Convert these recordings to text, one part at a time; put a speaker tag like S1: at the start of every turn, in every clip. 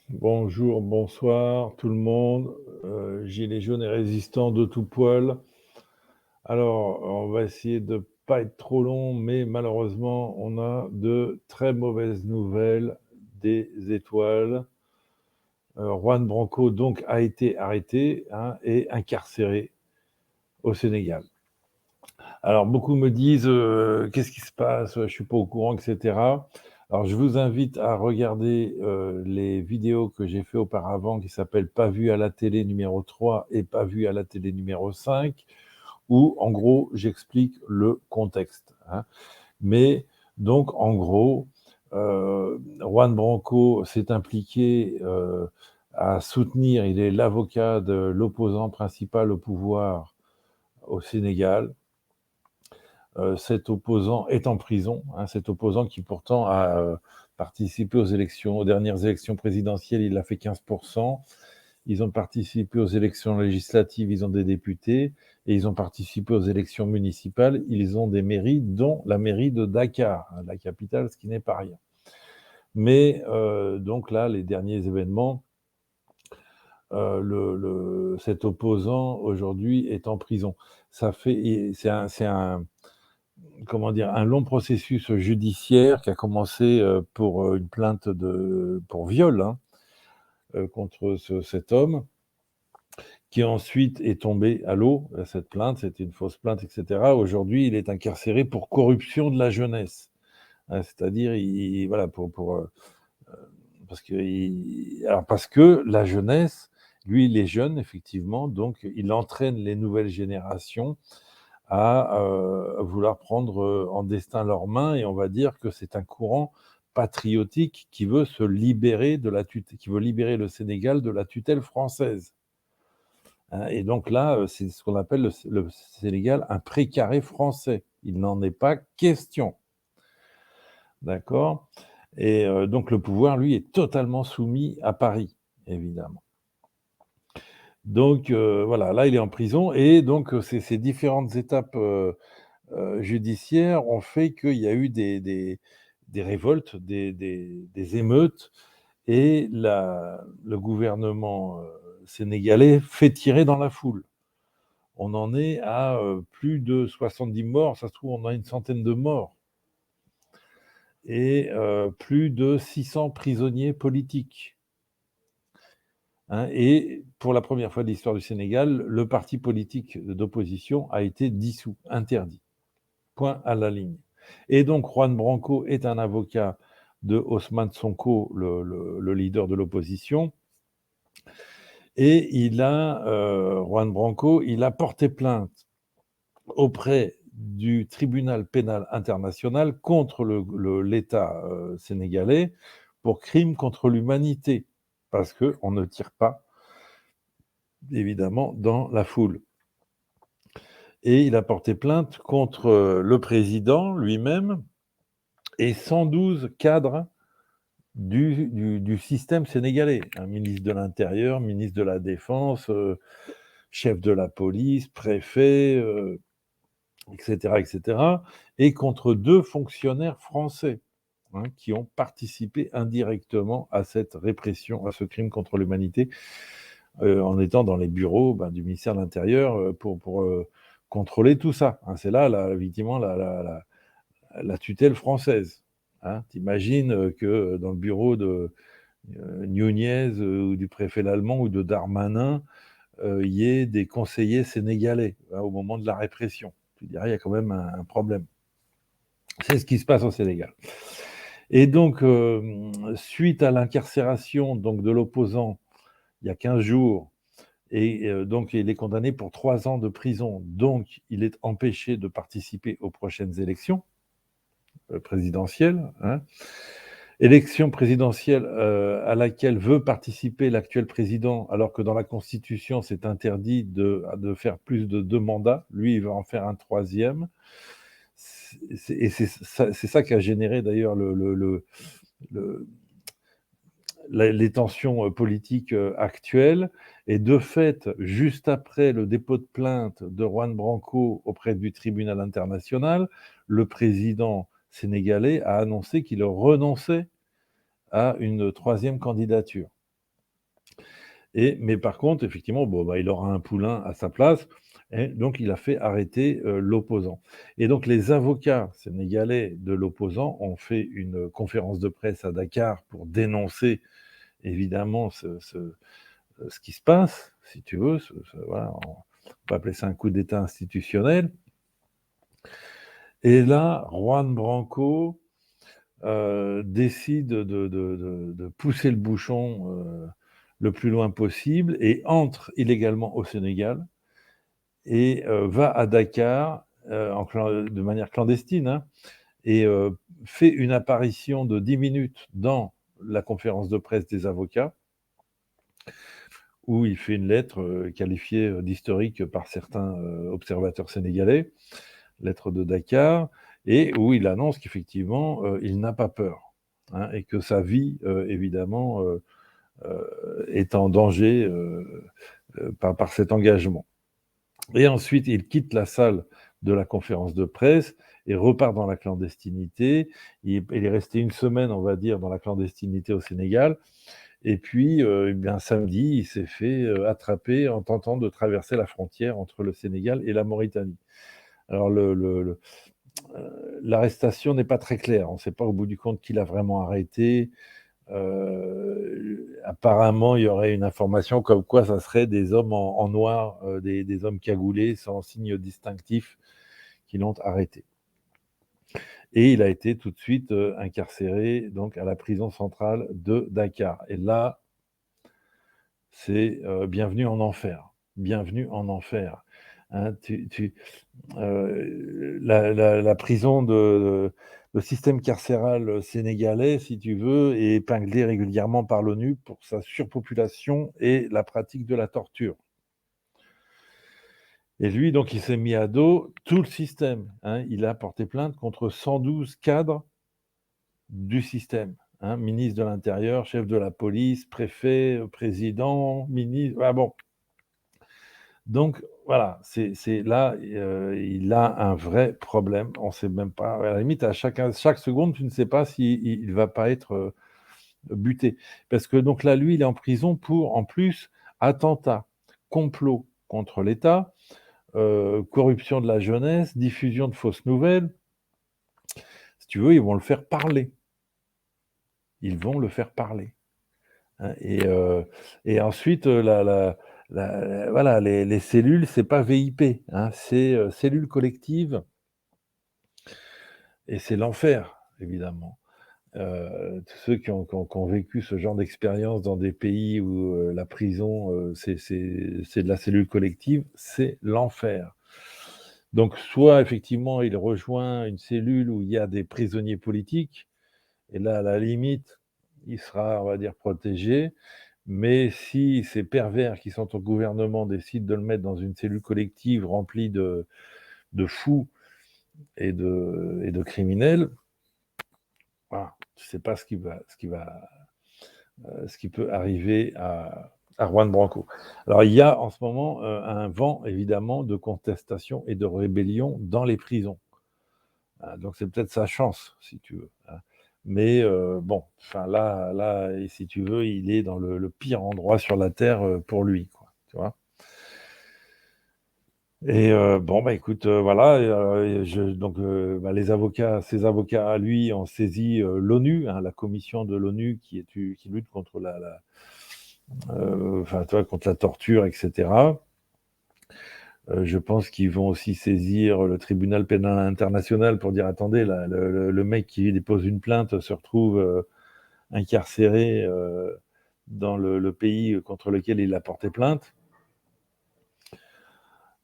S1: Bonjour, bonsoir tout le monde, gilets jaunes et résistants de tout poil. Alors, on va essayer de pas être trop long, mais malheureusement, on a de très mauvaises nouvelles des étoiles. Juan Branco donc a été arrêté, hein, et incarcéré au Sénégal. Alors beaucoup me disent, «Qu'est-ce qui se passe? Je suis pas au courant» et cetera. Alors je vous invite à regarder, les vidéos que j'ai fait auparavant qui s'appellent «Pas vu à la télé» numéro 3 et «Pas vu à la télé» numéro 5, où en gros j'explique le contexte, hein. Mais donc en gros, Juan Branco s'est impliqué, à soutenir, il est l'avocat de l'opposant principal au pouvoir au Sénégal. Cet opposant est en prison, hein, cet opposant qui pourtant a participé aux élections, aux dernières élections présidentielles, il a fait 15%. Ils ont participé aux élections législatives, ils ont des députés, et ils ont participé aux élections municipales, ils ont des mairies, dont la mairie de Dakar, hein, la capitale, ce qui n'est pas rien. Mais donc là, les derniers événements, cet opposant aujourd'hui est en prison. Ça fait, c'est un comment dire, un long processus judiciaire qui a commencé pour une plainte pour viol, hein, contre cet homme, qui ensuite est tombé à l'eau. Cette plainte, c'était une fausse plainte, etc. Aujourd'hui, il est incarcéré pour corruption de la jeunesse, hein, c'est-à-dire, voilà, parce que la jeunesse, lui, il est jeune, effectivement, donc il entraîne les nouvelles générations à vouloir prendre en destin leurs mains, et on va dire que c'est un courant patriotique qui veut se libérer qui veut libérer le Sénégal de la tutelle française, hein. Et donc là, c'est ce qu'on appelle le Sénégal un précaré français. Il n'en est pas question, d'accord? Et donc le pouvoir, lui, est totalement soumis à Paris, évidemment. Donc voilà, là, il est en prison, et donc ces différentes étapes judiciaires ont fait qu'il y a eu des révoltes, des émeutes, et le gouvernement sénégalais fait tirer dans la foule. On en est à plus de 70 morts, ça se trouve, on a une centaine de morts, et plus de 600 prisonniers politiques, hein. Et pour la première fois de l'histoire du Sénégal, le parti politique d'opposition a été dissous, interdit. Point à la ligne. Et donc Juan Branco est un avocat de Ousmane Sonko, le leader de l'opposition, et Juan Branco, il a porté plainte auprès du tribunal pénal international contre l'État sénégalais pour crime contre l'humanité, parce qu'on ne tire pas, évidemment, dans la foule. Et il a porté plainte contre le président lui-même et 112 cadres du système sénégalais, un ministre de l'Intérieur, ministre de la Défense, chef de la police, préfet, etc., etc., et contre 2 fonctionnaires français, hein, qui ont participé indirectement à cette répression, à ce crime contre l'humanité, en étant dans les bureaux, du ministère de l'Intérieur, pour contrôler tout ça, hein. C'est là, effectivement, la tutelle française, hein. Tu imagines que dans le bureau de Nunez, ou du préfet Lallement ou de Darmanin, il y ait des conseillers sénégalais, hein, au moment de la répression. Tu dirais, il y a quand même un problème. C'est ce qui se passe au Sénégal. Et donc, suite à l'incarcération donc de l'opposant il y a 15 jours, et donc il est condamné pour 3 ans de prison, donc il est empêché de participer aux prochaines élections présidentielles, hein. Élection présidentielle à laquelle veut participer l'actuel président, alors que dans la Constitution, c'est interdit de faire plus de 2 mandats. Lui, il va en faire un troisième. C'est ça qui a généré d'ailleurs le les tensions politiques actuelles. Et de fait, juste après le dépôt de plainte de Juan Branco auprès du tribunal international, le président sénégalais a annoncé qu'il renonçait à une troisième candidature. Mais par contre, effectivement, bon, bah, il aura un poulain à sa place et donc il a fait arrêter, l'opposant et donc les avocats sénégalais de l'opposant ont fait une conférence de presse à Dakar pour dénoncer évidemment ce qui se passe, si tu veux, voilà, on peut appeler ça un coup d'État institutionnel et là, Juan Branco, décide de pousser le bouchon, le plus loin possible et entre illégalement au Sénégal et va à Dakar, de manière clandestine, hein, et fait une apparition de 10 minutes dans la conférence de presse des avocats, où il fait une lettre, qualifiée, d'historique par certains, observateurs sénégalais, lettre de Dakar et où il annonce qu'effectivement, il n'a pas peur, hein, et que sa vie, évidemment, est en danger, par cet engagement. Et ensuite, il quitte la salle de la conférence de presse et repart dans la clandestinité. Il est resté une semaine, on va dire, dans la clandestinité au Sénégal. Et puis, eh bien, samedi, il s'est fait attraper en tentant de traverser la frontière entre le Sénégal et la Mauritanie. Alors, l'arrestation n'est pas très claire. On ne sait pas au bout du compte qui l'a vraiment arrêté. Apparemment, il y aurait une information comme quoi ça serait des hommes en noir, des hommes cagoulés sans signe distinctif qui l'ont arrêté. Et il a été tout de suite incarcéré donc à la prison centrale de Dakar. Et là, c'est bienvenue en enfer. Bienvenue en enfer. Hein, la prison le système carcéral sénégalais, si tu veux, est épinglé régulièrement par l'ONU pour sa surpopulation et la pratique de la torture. Et lui, donc, il s'est mis à dos tout le système, hein. Il a porté plainte contre 112 cadres du système, hein, ministre de l'Intérieur, chef de la police, préfet, président, ministre, ah bon. Donc voilà, c'est là, il a un vrai problème. On ne sait même pas, à la limite, chaque seconde, tu ne sais pas s'il il va pas être, buté. Parce que donc là, lui, il est en prison pour, en plus, attentat, complot contre l'État, corruption de la jeunesse, diffusion de fausses nouvelles. Si tu veux, ils vont le faire parler. Ils vont le faire parler, hein et ensuite, voilà, les cellules, c'est pas VIP, hein, c'est, cellules collectives et c'est l'enfer, évidemment. Tous ceux qui ont vécu ce genre d'expérience dans des pays où, la prison, c'est de la cellule collective, c'est l'enfer. Donc soit effectivement, il rejoint une cellule où il y a des prisonniers politiques et là, à la limite, il sera, on va dire, protégé. Mais si ces pervers qui sont au gouvernement décident de le mettre dans une cellule collective remplie de fous et de criminels, voilà, tu ne sais pas ce qui peut arriver à Juan Branco. Alors il y a en ce moment, un vent évidemment de contestation et de rébellion dans les prisons. Donc c'est peut-être sa chance, si tu veux, hein. Mais bon, enfin là et si tu veux, il est dans le pire endroit sur la terre, pour lui, quoi, tu vois? Et bon, bah, écoute, voilà et donc bah, ses avocats à lui ont saisi, l'ONU, hein, la commission de l'ONU qui lutte contre enfin, tu vois, contre la torture et cetera. Je pense qu'ils vont aussi saisir le tribunal pénal international pour dire: «Attendez, là, le mec qui dépose une plainte se retrouve, incarcéré, dans le pays contre lequel il a porté plainte».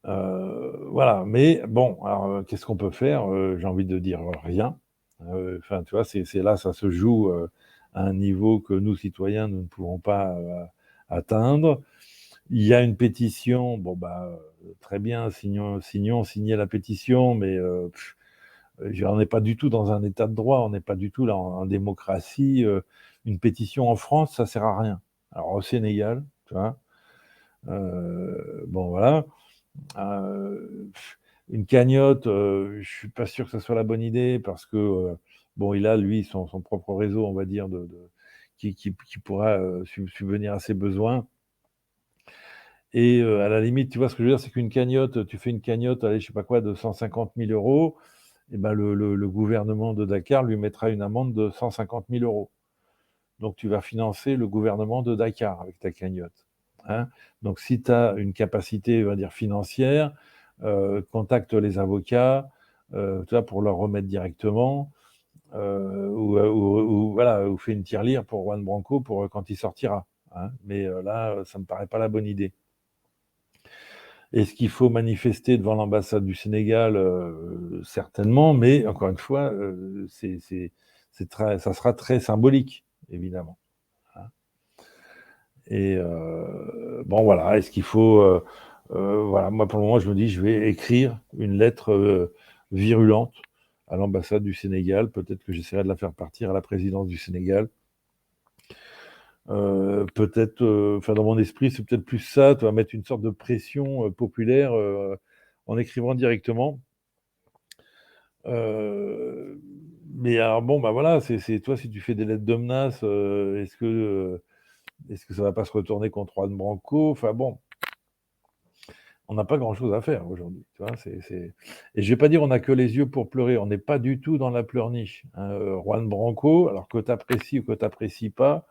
S1: Voilà, mais bon, alors, qu'est-ce qu'on peut faire? J'ai envie de dire, rien. Enfin, tu vois, c'est là, ça se joue, à un niveau que nous, citoyens, nous ne pouvons pas, atteindre. Il y a une pétition, bon, bah, très bien, signez la pétition, mais on n'est pas du tout dans un état de droit, on n'est pas du tout là en démocratie, une pétition en France, ça sert à rien. Alors au Sénégal, tu vois? Bon voilà, heu, une cagnotte, je suis pas sûr que ça soit la bonne idée parce que, bon, il a lui son propre réseau, on va dire de qui pourra, subvenir à ses besoins. Et à la limite, tu vois ce que je veux dire, c'est qu'une cagnotte, tu fais une cagnotte, allez, je sais pas quoi, de 150 000 euros, et ben le gouvernement de Dakar lui mettra une amende de 150 000 euros. Donc tu vas financer le gouvernement de Dakar avec ta cagnotte. Hein. Donc si tu as une capacité, on va dire, financière, contacte les avocats, tu vois, pour leur remettre directement, voilà, ou fais une tirelire pour Juan Branco pour quand il sortira. Hein. Mais là, ça me paraît pas la bonne idée. Est-ce qu'il faut manifester devant l'ambassade du Sénégal? Certainement, mais encore une fois, ça sera très symbolique, évidemment. Hein. Et bon, voilà, est-ce qu'il faut... voilà, moi, pour le moment, je me dis, je vais écrire une lettre virulente à l'ambassade du Sénégal. Peut-être que j'essaierai de la faire partir à la présidence du Sénégal. Peut-être, enfin, dans mon esprit, c'est peut-être plus ça, tu vas mettre une sorte de pression populaire en écrivant directement. Mais alors bon, bah voilà, toi, si tu fais des lettres de menaces, est-ce que ça va pas se retourner contre Juan Branco? Enfin bon, on n'a pas grand-chose à faire aujourd'hui, tu vois. Et je vais pas dire on n'a que les yeux pour pleurer, on n'est pas du tout dans la pleurniche. Hein. Juan Branco, alors que tu apprécies ou que tu n'apprécies pas,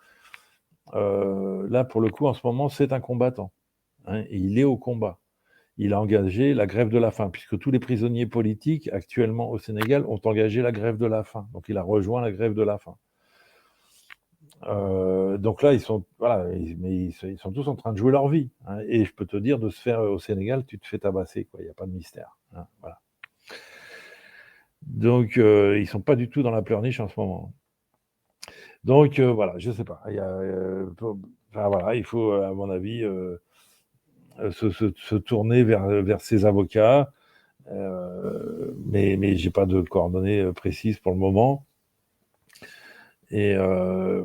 S1: là, pour le coup, en ce moment, c'est un combattant. Hein, et il est au combat. Il a engagé la grève de la faim, puisque tous les prisonniers politiques actuellement au Sénégal ont engagé la grève de la faim. Donc il a rejoint la grève de la faim. Donc là, ils sont, voilà, ils sont tous en train de jouer leur vie. Hein, et je peux te dire, de se faire au Sénégal, tu te fais tabasser, quoi. Il n'y a pas de mystère. Hein, voilà. Donc ils sont pas du tout dans la pleurniche en ce moment. Donc voilà, je sais pas. Enfin, voilà, il faut, à mon avis, se tourner vers ses avocats. Mais j'ai pas de coordonnées précises pour le moment. Et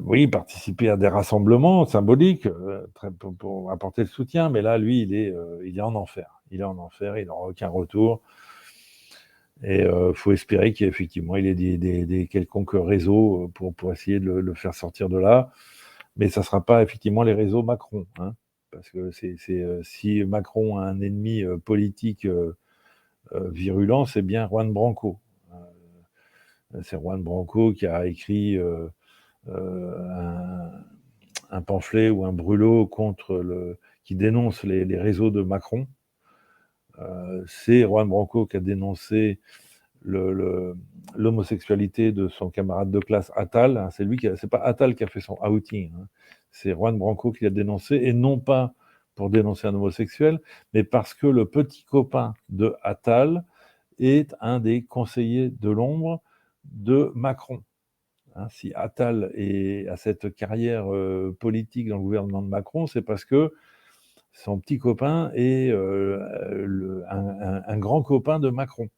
S1: oui, participer à des rassemblements symboliques pour apporter le soutien. Mais là, lui, il est en enfer. Il est en enfer, il n'aura aucun retour. Et faut espérer qu'effectivement, il ait des quelconques réseaux pour essayer de le faire sortir de là. Mais ça ne sera pas effectivement les réseaux Macron. Hein, parce que si Macron a un ennemi politique virulent, c'est bien Juan Branco. C'est Juan Branco qui a écrit un pamphlet ou un brûlot qui dénonce les réseaux de Macron. C'est Juan Branco qui a dénoncé l'homosexualité de son camarade de classe Attal. Hein, c'est pas Attal qui a fait son outing. Hein, c'est Juan Branco qui l'a dénoncé, et non pas pour dénoncer un homosexuel, mais parce que le petit copain de Attal est un des conseillers de l'ombre de Macron. Hein, si Attal a cette carrière politique dans le gouvernement de Macron, c'est parce que son petit copain est un grand copain de Macron.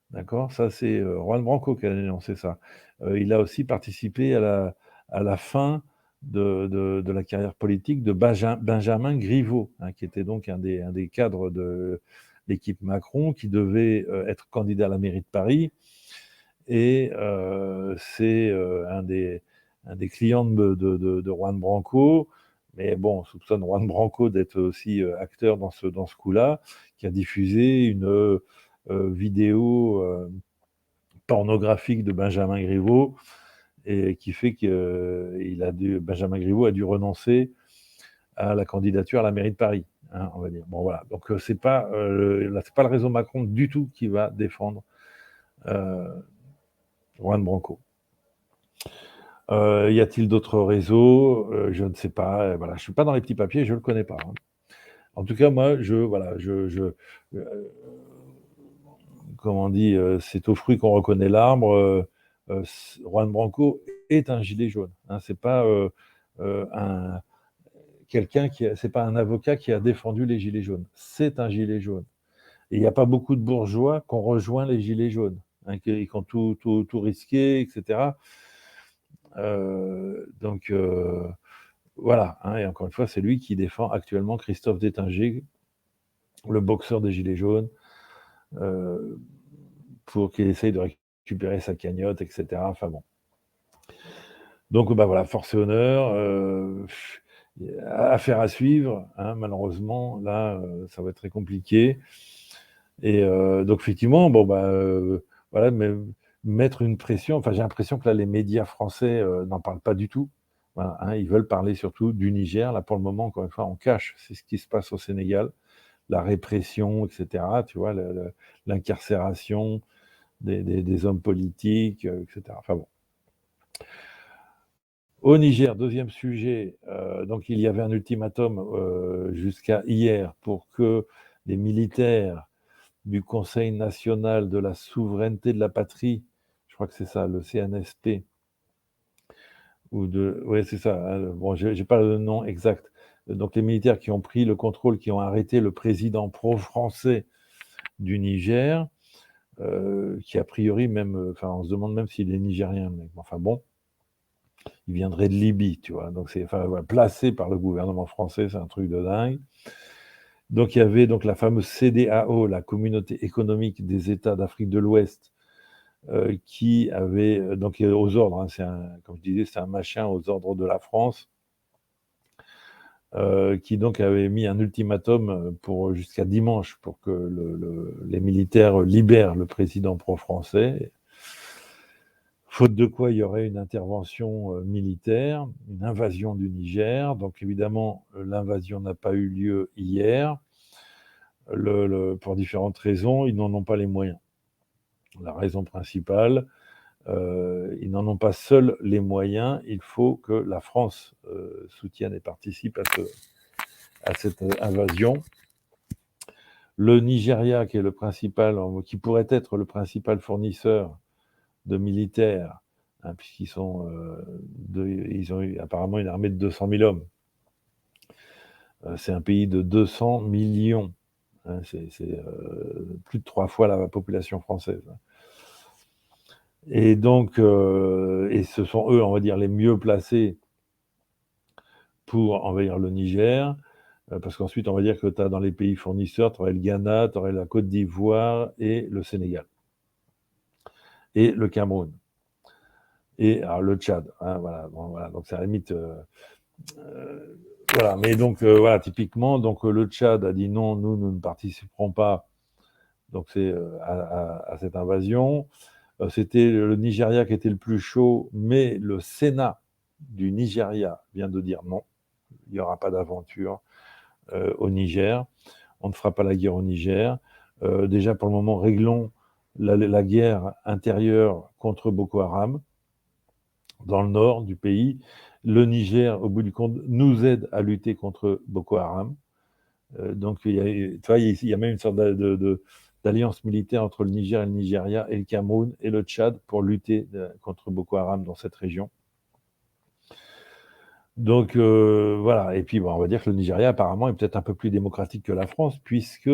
S1: D'accord? Ça, c'est Juan Branco qui a dénoncé ça. Il a aussi participé à la fin de la carrière politique de Benjamin Griveaux, hein, qui était donc un des cadres de l'équipe Macron, qui devait être candidat à la mairie de Paris. Et c'est un des clients de Juan Branco. Mais bon, on soupçonne Juan Branco d'être aussi acteur dans ce coup-là, qui a diffusé une vidéo pornographique de Benjamin Griveaux, et qui fait que Benjamin Griveaux a dû renoncer à la candidature à la mairie de Paris. Hein, on va dire. Bon, voilà. Donc c'est pas le réseau Macron du tout qui va défendre Juan Branco. Y a-t-il d'autres réseaux? Je ne sais pas. Voilà, je suis pas dans les petits papiers, je le connais pas. Hein. En tout cas, moi, comment on dit, c'est aux fruits qu'on reconnaît l'arbre. Juan Branco est un gilet jaune. Hein, c'est pas c'est pas un avocat qui a défendu les gilets jaunes. C'est un gilet jaune. Et il n'y a pas beaucoup de bourgeois qui ont rejoint les gilets jaunes, hein, qui ont tout risqué, etc. Donc voilà, hein, et encore une fois, c'est lui qui défend actuellement Christophe Détinger, le boxeur des Gilets jaunes, pour qu'il essaye de récupérer sa cagnotte, etc. Enfin bon. Donc bah voilà, force et honneur. Affaire à suivre, hein, malheureusement, là, ça va être très compliqué. Et donc effectivement, bon, bah, voilà, mais mettre une pression, enfin, j'ai l'impression que là, les médias français, n'en parlent pas du tout. Voilà, hein, ils veulent parler surtout du Niger. Là, pour le moment, encore une fois, on cache. C'est ce qui se passe au Sénégal, la répression, et cetera, tu vois? L'incarcération des hommes politiques, et cetera. Enfin bon. Au Niger, deuxième sujet, donc il y avait un ultimatum, jusqu'à hier pour que les militaires du Conseil national de la souveraineté de la patrie, je crois que c'est ça, le CNSP, ou de, ouais, c'est ça, hein, bon, j'ai pas le nom exact. Donc les militaires qui ont pris le contrôle, qui ont arrêté le président pro-français du Niger, qui a priori même, enfin, on se demande même s'il est nigérien, mais enfin bon, il viendrait de Libye, tu vois. Donc c'est, enfin, voilà, placé par le gouvernement français, c'est un truc de dingue. Donc il y avait donc la fameuse CEDEAO, la Communauté économique des États d'Afrique de l'Ouest, qui avait, donc aux ordres, hein, comme je disais, c'est un machin aux ordres de la France, qui donc avait mis un ultimatum pour jusqu'à dimanche pour que les militaires libèrent le président pro-français. Faute de quoi, il y aurait une intervention militaire, une invasion du Niger. Donc évidemment, l'invasion n'a pas eu lieu hier, pour différentes raisons. Ils n'en ont pas les moyens. La raison principale, ils n'en ont pas seuls les moyens. Il faut que la France soutienne et participe à cette invasion. Le Nigeria, qui est le principal, qui pourrait être le principal fournisseur de militaires, hein, puisqu'ils sont, ils ont apparemment une armée de 200 000 hommes. C'est un pays de 200 millions. Hein, c'est plus de 3 fois la population française. Et donc, et ce sont eux, on va dire, les mieux placés pour envahir le Niger, parce qu'ensuite, on va dire que tu as dans les pays fournisseurs, tu aurais le Ghana, tu aurais la Côte d'Ivoire et le Sénégal. Et le Cameroun. Et alors, le Tchad. Hein, voilà, bon, voilà, donc c'est à la limite. Voilà, mais donc, voilà, typiquement, donc, le Tchad a dit non, nous ne participerons pas donc c'est à cette invasion. C'était le Nigeria qui était le plus chaud, mais le Sénat du Nigeria vient de dire non, il n'y aura pas d'aventure au Niger, on ne fera pas la guerre au Niger. Déjà pour le moment, réglons la guerre intérieure contre Boko Haram dans le nord du pays. Le Niger, au bout du compte, nous aide à lutter contre Boko Haram. Donc il y a même une sorte d'alliance militaire entre le Niger et le Nigeria et le Cameroun et le Tchad pour lutter contre Boko Haram dans cette région. Donc voilà, et puis bon, on va dire que le Nigeria apparemment est peut-être un peu plus démocratique que la France, puisque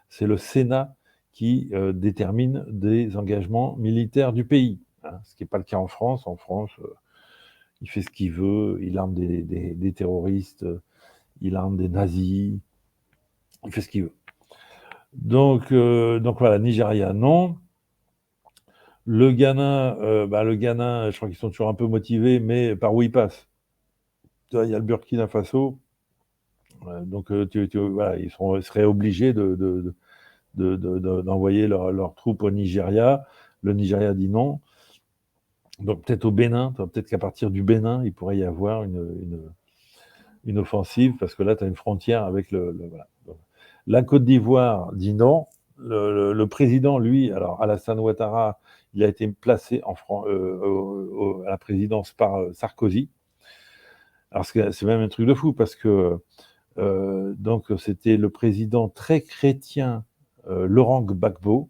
S1: c'est le Sénat qui détermine des engagements militaires du pays, hein, ce qui n'est pas le cas en France. En France, il fait ce qu'il veut, il arme des terroristes, il arme des nazis, il fait ce qu'il veut. Donc voilà, Nigeria, non. Le Ghana, je crois qu'ils sont toujours un peu motivés, mais par où ils passent? Il y a le Burkina Faso, donc voilà, ils seraient obligés d'envoyer leurs troupes au Nigeria. Le Nigeria dit non. Donc peut-être au Bénin, peut-être qu'à partir du Bénin, il pourrait y avoir une offensive, parce que là, tu as une frontière avec voilà. La Côte d'Ivoire dit non. Le président, lui, alors Alassane Ouattara, il a été placé à la présidence par Sarkozy. Alors c'est même un truc de fou, parce que donc c'était le président très chrétien Laurent Gbagbo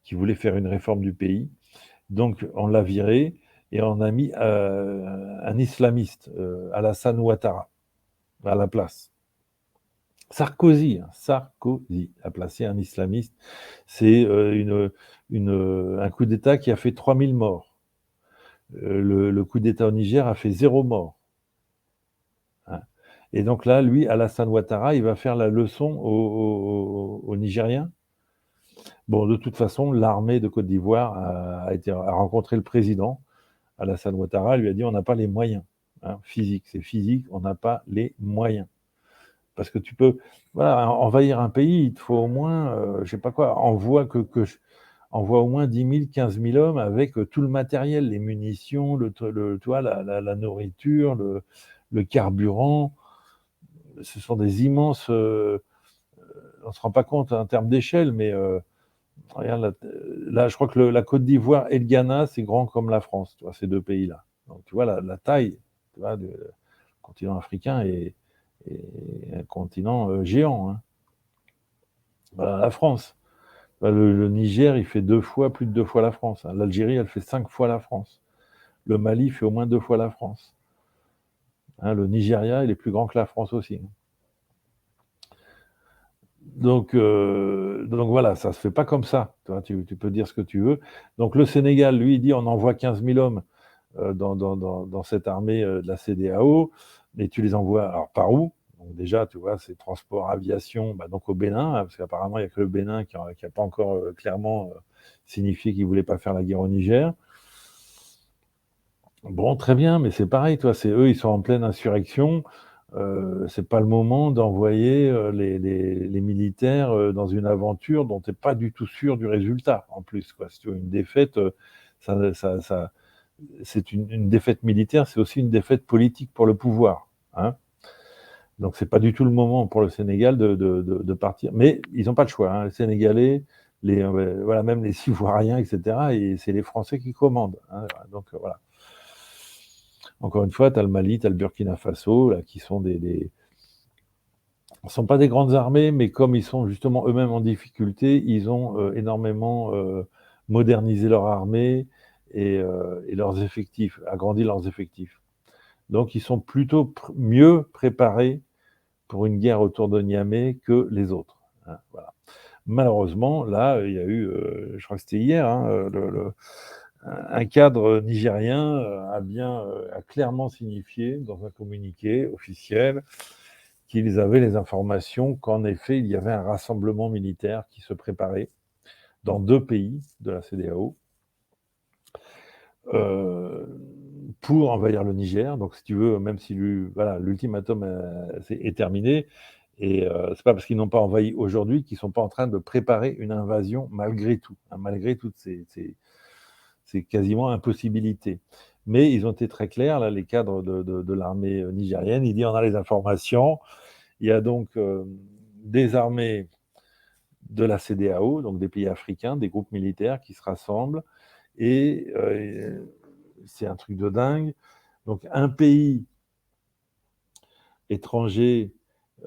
S1: qui voulait faire une réforme du pays. Donc on l'a viré et on a mis un islamiste, Alassane Ouattara, à la place. Sarkozy a placé un islamiste. C'est un coup d'État qui a fait 3000 morts. Le coup d'État au Niger a fait 0 mort. Hein. Et donc là, lui, Alassane Ouattara, il va faire la leçon aux Nigériens. Bon, de toute façon, l'armée de Côte d'Ivoire a rencontré le président, Alassane Ouattara, lui a dit on n'a pas les moyens. hein, physique. C'est physique, on n'a pas les moyens. Parce que tu peux, voilà, envahir un pays, il te faut au moins, je sais pas quoi, envoie au moins 10 000, 15 000 hommes avec tout le matériel, les munitions, tu vois, la nourriture, le carburant. Ce sont des immenses. On ne se rend pas compte en termes d'échelle, mais regarde, là, je crois que la Côte d'Ivoire et le Ghana, c'est grand comme la France, tu vois, ces deux pays-là. Donc, tu vois, la taille, tu vois, du continent africain est un continent géant, hein. Voilà, la France. Le Niger, il fait plus de deux fois la France, hein. L'Algérie, elle fait 5 fois la France. Le Mali fait au moins 2 fois la France, hein. Le Nigeria, il est plus grand que la France aussi. Donc voilà, ça se fait pas comme ça. Tu peux dire ce que tu veux. Donc le Sénégal, lui, il dit on envoie 15 000 hommes dans cette armée de la CEDEAO, mais tu les envoies alors par où? Donc déjà, tu vois, c'est transport, aviation, bah, donc au Bénin, hein, parce qu'apparemment, il n'y a que le Bénin qui n'a pas encore clairement signifié qu'il ne voulait pas faire la guerre au Niger. Bon, très bien, mais c'est pareil, toi, c'est eux, ils sont en pleine insurrection. C'est pas le moment d'envoyer les militaires dans une aventure dont tu n'es pas du tout sûr du résultat, en plus, quoi. Si tu veux une défaite, c'est une défaite militaire, c'est aussi une défaite politique pour le pouvoir, hein. Donc, c'est pas du tout le moment pour le Sénégal de partir. Mais ils n'ont pas le choix, hein. Les Sénégalais, voilà, même les Ivoiriens, etc. Et c'est les Français qui commandent, hein. Donc, voilà. Encore une fois, tu as le Mali, tu as le Burkina Faso, là, qui sont ne sont pas des grandes armées, mais comme ils sont justement eux-mêmes en difficulté, ils ont énormément modernisé leur armée et leurs effectifs, agrandi leurs effectifs. Donc ils sont plutôt mieux préparés pour une guerre autour de Niamey que les autres, hein, voilà. Malheureusement, là, il y a eu, je crois que c'était hier, hein, un cadre nigérien a clairement signifié dans un communiqué officiel qu'ils avaient les informations qu'en effet, il y avait un rassemblement militaire qui se préparait dans 2 pays de la CEDEAO euh, pour envahir le Niger. Donc, si tu veux, même si voilà, l'ultimatum est terminé, et c'est pas parce qu'ils n'ont pas envahi aujourd'hui qu'ils sont pas en train de préparer une invasion malgré tout, hein, malgré toutes ces quasiment impossibilités. Mais ils ont été très clairs, là, les cadres de l'armée nigérienne. Ils disent on a les informations. Il y a donc des armées de la CEDEAO, donc des pays africains, des groupes militaires qui se rassemblent. Et c'est un truc de dingue. Donc un pays étranger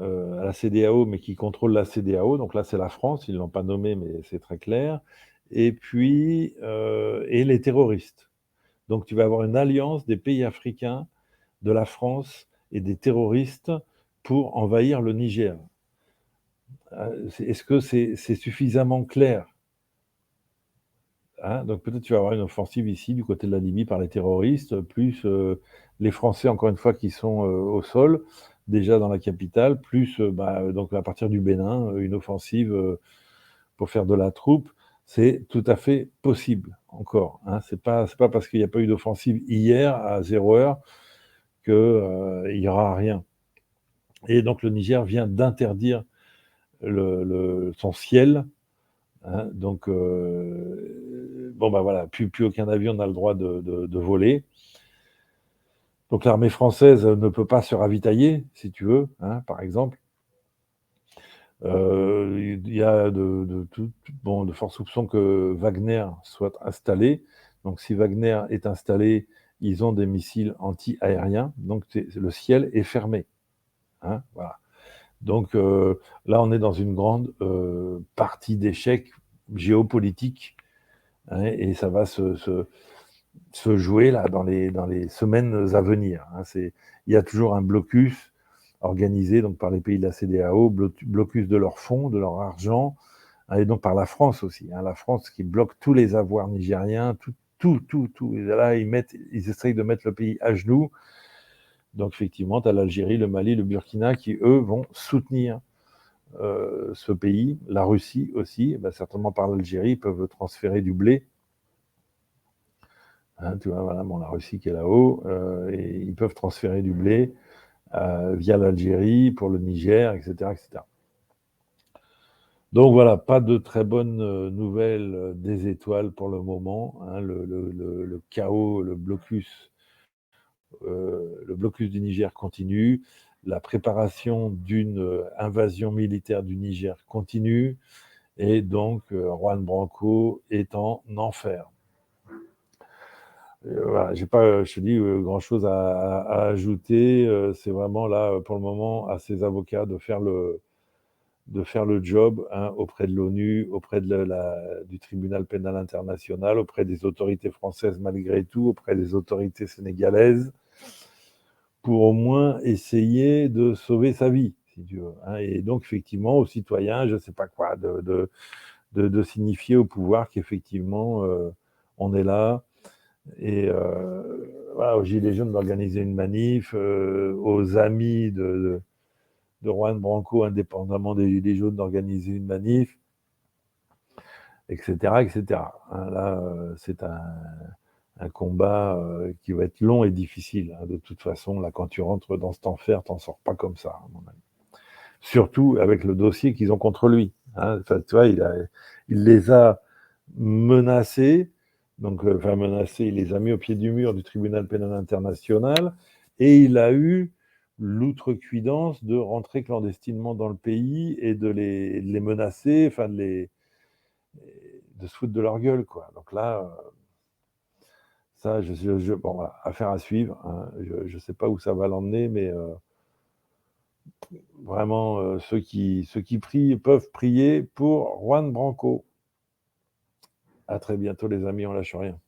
S1: à la CEDEAO, mais qui contrôle la CEDEAO, donc là c'est la France, ils ne l'ont pas nommé, mais c'est très clair. Et puis, et les terroristes. Donc tu vas avoir une alliance des pays africains, de la France et des terroristes pour envahir le Niger. Est-ce que c'est suffisamment clair, hein? Donc peut-être tu vas avoir une offensive ici du côté de la Libye par les terroristes, plus les Français, encore une fois, qui sont au sol, déjà dans la capitale, plus donc à partir du Bénin, une offensive pour faire de la troupe. C'est tout à fait possible encore, hein. C'est pas parce qu'il n'y a pas eu d'offensive hier à 0 heure qu'il n'y aura rien. Et donc le Niger vient d'interdire son ciel, hein. Donc, bon, bah voilà, plus aucun avion n'a le droit de voler. Donc l'armée française ne peut pas se ravitailler, si tu veux, hein, par exemple. Il y a de forts soupçons que Wagner soit installé. Donc si Wagner est installé, ils ont des missiles anti-aériens. Donc le ciel est fermé, hein, voilà. Donc là, on est dans une grande partie d'échec géopolitique, hein, et ça va se jouer là dans les semaines à venir, hein. Il y a toujours un blocus organisé donc par les pays de la CEDEAO, blocus de leurs fonds, de leur argent, hein, et donc par la France aussi, hein, la France qui bloque tous les avoirs nigériens, tout. Et là, ils essayent de mettre le pays à genoux. Donc effectivement, tu as l'Algérie, le Mali, le Burkina qui, eux, vont soutenir ce pays, la Russie aussi, certainement par l'Algérie, ils peuvent transférer du blé, hein, tu vois? Voilà, bon, la Russie qui est là-haut, et ils peuvent transférer du blé, via l'Algérie pour le Niger, et cetera, et cetera. Donc voilà, pas de très bonnes, nouvelles, des étoiles pour le moment, hein. Le chaos, le blocus du Niger continue. La préparation d'une, invasion militaire du Niger continue et donc Juan Branco est en enfer. Voilà, j'ai pas, je te dis, grand-chose à ajouter, c'est vraiment là, pour le moment, à ses avocats de faire le job, hein, auprès de l'ONU, auprès de du tribunal pénal international, auprès des autorités françaises malgré tout, auprès des autorités sénégalaises, pour au moins essayer de sauver sa vie, si tu veux, hein. Et donc effectivement aux citoyens, je ne sais pas quoi, de signifier au pouvoir qu'effectivement, on est là et voilà, aux gilets jaunes d'organiser une manif, aux amis de Juan Branco, indépendamment des gilets jaunes, d'organiser une manif, et cetera, et cetera, hein. Là, c'est un combat, qui va être long et difficile, hein. De toute façon, là, quand tu rentres dans cet enfer, tu n'en sors pas comme ça, à mon avis. Surtout avec le dossier qu'ils ont contre lui, hein. Enfin, tu vois, il les a menacés, donc enfin menacés, il les a mis au pied du mur du tribunal pénal international et il a eu l'outrecuidance de rentrer clandestinement dans le pays et de les menacer, enfin de se foutre de leur gueule, quoi. Donc là, ça, bon, voilà, affaire à suivre, hein. Je ne sais pas où ça va l'emmener, mais vraiment, ceux qui prient peuvent prier pour Juan Branco. À très bientôt, les amis, on lâche rien.